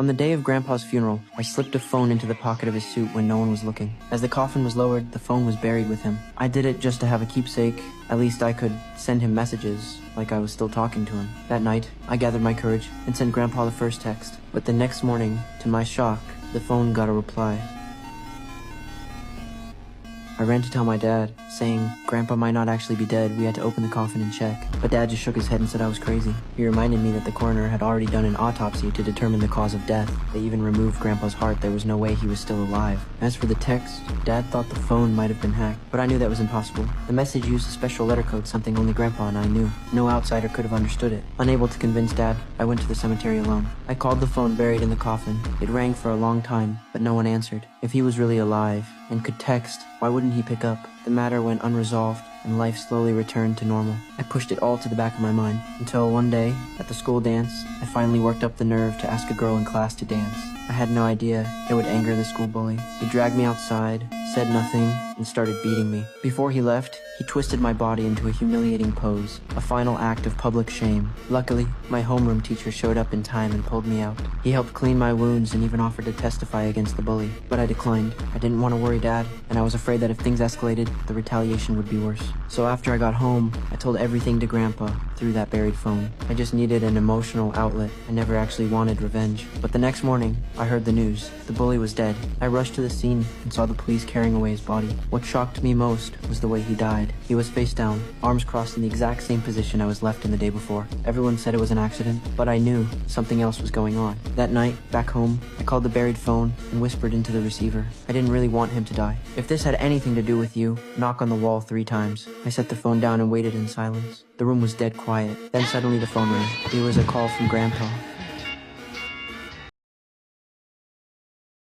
On the day of Grandpa's funeral, I slipped a phone into the pocket of his suit when no one was looking. As the coffin was lowered, the phone was buried with him. I did it just to have a keepsake. At least I could send him messages, like I was still talking to him. That night, I gathered my courage and sent Grandpa the first text. But the next morning, to my shock, the phone got a reply. I ran to tell my dad, saying Grandpa might not actually be dead. We had to open the coffin and check. But Dad just shook his head and said I was crazy. He reminded me that the coroner had already done an autopsy to determine the cause of death. They even removed Grandpa's heart. There was no way he was still alive. As for the text, Dad thought the phone might have been hacked, but I knew that was impossible. The message used a special letter code, something only Grandpa and I knew. No outsider could have understood it. Unable to convince Dad, I went to the cemetery alone. I called the phone buried in the coffin. It rang for a long time, but no one answered. If he was really alive and could text, why wouldn't he pick up? The matter went unresolved, and life slowly returned to normal. I pushed it all to the back of my mind, until one day, at the school dance, I finally worked up the nerve to ask a girl in class to dance. I had no idea it would anger the school bully. He dragged me outside, said nothing, and started beating me. Before he left, he twisted my body into a humiliating pose, a final act of public shame. Luckily, my homeroom teacher showed up in time and pulled me out. He helped clean my wounds and even offered to testify against the bully, but I declined. I didn't want to worry Dad, and I was afraid that if things escalated, the retaliation would be worse. So after I got home, I told everything to Grandpa through that buried phone. I just needed an emotional outlet. I never actually wanted revenge. But the next morning, I heard the news. The bully was dead. I rushed to the scene and saw the police carrying away his body. What shocked me most was the way he died. He was face down, arms crossed in the exact same position I was left in the day before. Everyone said it was an accident, but I knew something else was going on. That night, back home, I called the buried phone and whispered into the receiver. I didn't really want him to die. If this had anything to do with you, knock on the wall 3 times. I set the phone down and waited in silence. The room was dead quiet. Then suddenly the phone rang. It was a call from Grandpa.